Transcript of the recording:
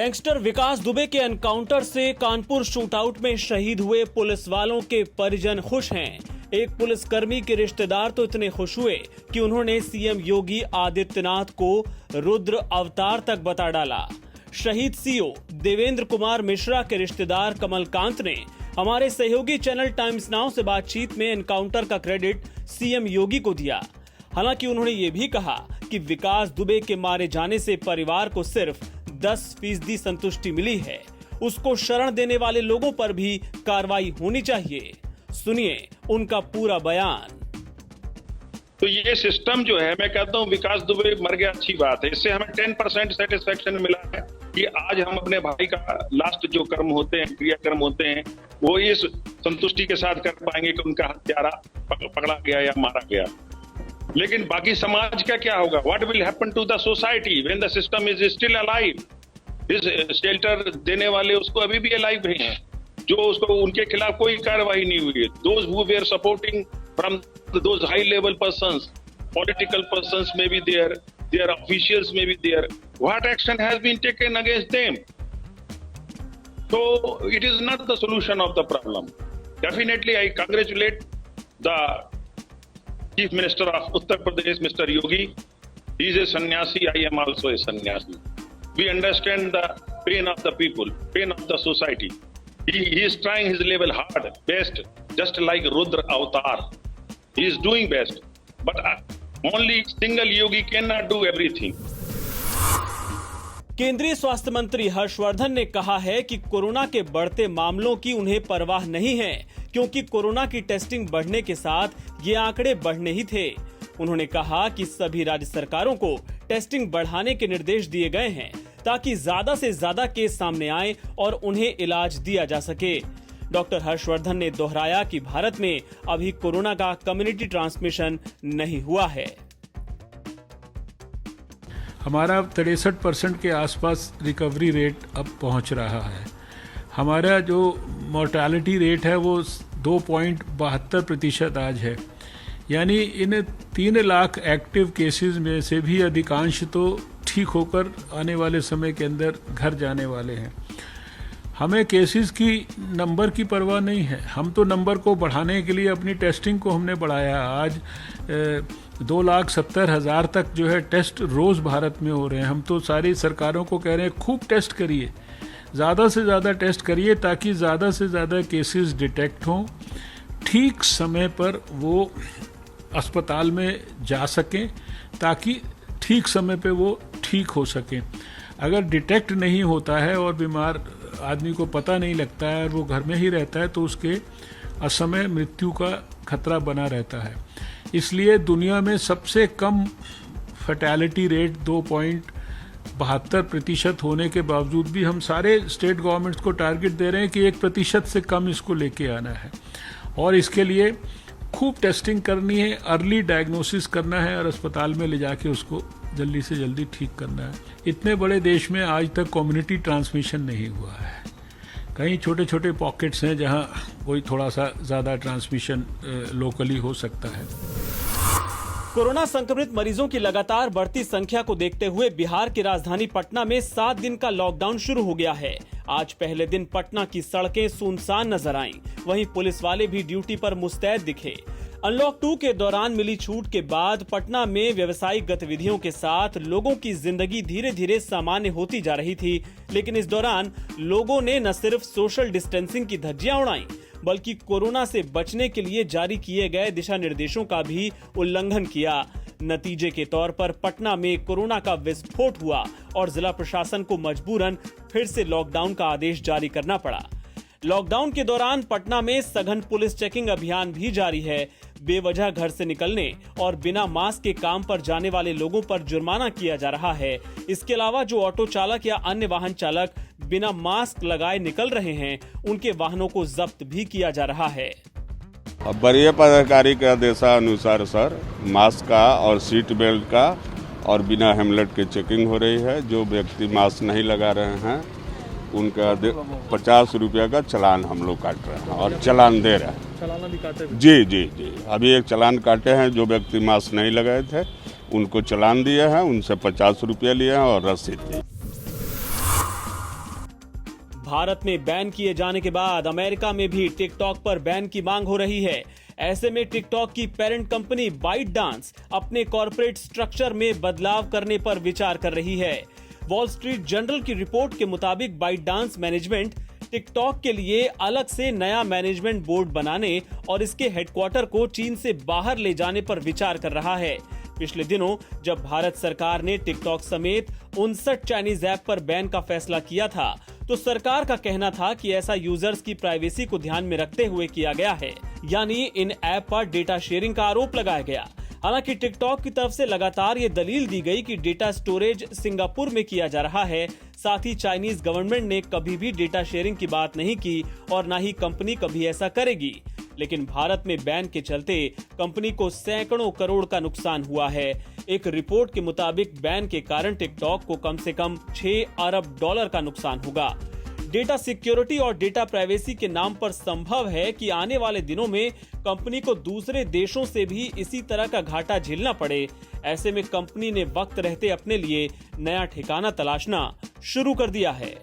Gangster विकास दुबे के encounter से Kanpur shootout में शहीद हुए पुलिस वालों के परिजन खुश हैं। एक पुलिसकर्मी के रिश्तेदार तो इतने खुश हुए कि उन्होंने सीएम योगी आदित्यनाथ को रुद्र अवतार तक बता डाला। शहीद सीओ देवेंद्र कुमार मिश्रा के रिश्तेदार कमलकांत ने हमारे सहयोगी चैनल टाइम्स नाउ से बातचीत में एनकाउंटर का क्रेडिट सीएम योगी को दिया। हालांकि उन्होंने ये भी कहा कि विकास दुबे के मारे जाने से परिवार को सिर्फ 10% संतुष्टि मिली है। उसको शरण देने वाले लोगों पर भी कार्रवाई होनी चाहिए। सुनिए उनका पूरा बयान। तो ये सिस्टम जो है, मैं कहता हूँ विकास दुबे मर गया, अच्छी बात है। इससे हमें 10% सेटिस्फेक्शन मिला है कि आज हम अपने भाई का लास्ट जो कर्म होते हैं, क्रियाकर्म होते हैं, वो इस संतुष्टि के साथ कर पाएंगे कि उनका हत्यारा पकड़ा गया या मारा गया। लेकिन बाकी समाज का क्या होगा? What will happen to the society when the system is still alive? इस शेल्टर देने वाले उसको अभी भी अलाइव हैं, जो उसको उनके खिलाफ कोई कार्रवाई नहीं हुई है। Those who were supporting from those high level persons, political persons में भी देयर ऑफिशियल्स में भी there, what action has been taken against them? So it is not the solution of the problem. Definitely I congratulate the Chief Minister of Uttar Pradesh, Mr. Yogi. He is a sannyasi, I am also a sannyasi. We understand the pain of the people, pain of the society. He is trying his level hard, best, just like Rudra Avatar. He is doing best. But only single yogi cannot do everything. केंद्रीय स्वास्थ्य मंत्री हर्षवर्धन ने कहा है कि corona के बढ़ते मामलों की उन्हें परवाह नहीं है, क्योंकि कोरोना की टेस्टिंग बढ़ने के साथ ये आंकड़े बढ़ने ही थे। उन्होंने कहा कि सभी राज्य सरकारों को टेस्टिंग बढ़ाने के निर्देश दिए गए हैं ताकि ज्यादा से ज्यादा केस सामने आए और उन्हें इलाज दिया जा सके। डॉक्टर हर्षवर्धन ने दोहराया कि भारत में अभी कोरोना का कम्युनिटी ट्रांसमिशन नहीं हुआ है। हमारा 63% के आसपास रिकवरी रेट अब पहुंच रहा है। हमारा जो मोर्टालिटी रेट है वो 2.72% आज है। यानी इन 3 लाख एक्टिव केसेस में से भी अधिकांश तो ठीक होकर आने वाले समय के अंदर घर जाने वाले हैं। हमें केसेस की नंबर की परवाह नहीं है। हम तो नंबर को बढ़ाने के लिए अपनी टेस्टिंग को हमने बढ़ाया। आज 2,70,000 तक जो है टेस्ट रोज भारत में हो रहे हैं। हम तो सारी सरकारों को कह रहे हैं खूब टेस्ट करिए, ज़्यादा से ज़्यादा टेस्ट करिए ताकि ज़्यादा से ज़्यादा केसेस डिटेक्ट हों, ठीक समय पर वो अस्पताल में जा सकें ताकि ठीक समय पे वो ठीक हो सकें। अगर डिटेक्ट नहीं होता है और बीमार आदमी को पता नहीं लगता है और वो घर में ही रहता है तो उसके असमय मृत्यु का खतरा बना रहता है। इसलिए दुनिया में सबसे कम फैटेलिटी रेट 2.72% होने के बावजूद भी हम सारे स्टेट गवर्नमेंट्स को टारगेट दे रहे हैं कि 1% से कम इसको लेके आना है और इसके लिए खूब टेस्टिंग करनी है, अर्ली डायग्नोसिस करना है और अस्पताल में ले जाके उसको जल्दी से जल्दी ठीक करना है। इतने बड़े देश में आज तक कम्युनिटी ट्रांसमिशन नहीं हुआ है। कहीं छोटे छोटे पॉकेट्स हैं जहां कोई थोड़ा सा ज़्यादा ट्रांसमिशन लोकली हो सकता है। कोरोना संक्रमित मरीजों की लगातार बढ़ती संख्या को देखते हुए बिहार की राजधानी पटना में 7 दिन का लॉकडाउन शुरू हो गया है। आज पहले दिन पटना की सड़कें सुनसान नजर आईं, वहीं पुलिस वाले भी ड्यूटी पर मुस्तैद दिखे। अनलॉक 2 के दौरान मिली छूट के बाद पटना में व्यावसायिक गतिविधियों के साथ लोगों की जिंदगी धीरे धीरे सामान्य होती जा रही थी, लेकिन इस दौरान लोगों ने न सिर्फ सोशल डिस्टेंसिंग की धज्जियां उड़ाई, बल्कि कोरोना से बचने के लिए जारी किए गए दिशा निर्देशों का भी उल्लंघन किया। नतीजे के तौर पर पटना में कोरोना का विस्फोट हुआ और जिला प्रशासन को मजबूरन फिर से लॉकडाउन का आदेश जारी करना पड़ा। लॉकडाउन के दौरान पटना में सघन पुलिस चेकिंग अभियान भी जारी है। बेवजह घर से निकलने और बिना मास्क के काम पर जाने वाले लोगों पर जुर्माना किया जा रहा है। इसके अलावा जो ऑटो चालक या अन्य वाहन चालक बिना मास्क लगाए निकल रहे हैं, उनके वाहनों को जब्त भी किया जा रहा है। अब वरीय पदाधिकारी के आदेशानुसार सर मास्क का और सीट बेल्ट का और बिना हेलमेट के चेकिंग हो रही है। जो व्यक्ति मास्क नहीं लगा रहे हैं उनका 50 रुपया का चालान हम लोग काट रहे हैं और चालान दे रहे हैं। चालान भी काटे? जी अभी एक चालान काटे हैं। जो व्यक्ति मास्क नहीं लगाए थे उनको चालान दिए हैं, उनसे 50 रुपया लिए हैं और रसीद दी। भारत में बैन किए जाने के बाद अमेरिका में भी टिकटॉक पर बैन की मांग हो रही है। ऐसे में टिकटॉक की पेरेंट कंपनी बाइटडांस अपने कॉर्पोरेट स्ट्रक्चर में बदलाव करने पर विचार कर रही है। वॉल स्ट्रीट जर्नल की रिपोर्ट के मुताबिक बाइटडांस मैनेजमेंट टिकटॉक के लिए अलग से नया मैनेजमेंट बोर्ड बनाने और इसके हेडक्वार्टर को चीन से बाहर ले जाने पर विचार कर रहा है। पिछले दिनों जब भारत सरकार ने टिकटॉक समेत 59 चाइनीज ऐप पर बैन का फैसला किया था, तो सरकार का कहना था कि ऐसा यूजर्स की प्राइवेसी को ध्यान में रखते हुए किया गया है, यानी इन ऐप पर डेटा शेयरिंग का आरोप लगाया गया। हालांकि टिकटॉक की तरफ से लगातार ये दलील दी गई कि डेटा स्टोरेज सिंगापुर में किया जा रहा है। साथ ही चाइनीज गवर्नमेंट ने कभी भी डेटा शेयरिंग की बात नहीं की और न ही कंपनी कभी ऐसा करेगी। लेकिन भारत में बैन के चलते कंपनी को सैकड़ों करोड़ का नुकसान हुआ है। एक रिपोर्ट के मुताबिक बैन के कारण टिकटॉक को कम से कम 6 अरब डॉलर का नुकसान होगा। डेटा सिक्योरिटी और डेटा प्राइवेसी के नाम पर संभव है कि आने वाले दिनों में कंपनी को दूसरे देशों से भी इसी तरह का घाटा झेलना पड़े। ऐसे में कंपनी ने वक्त रहते अपने लिए नया ठिकाना तलाशना शुरू कर दिया है।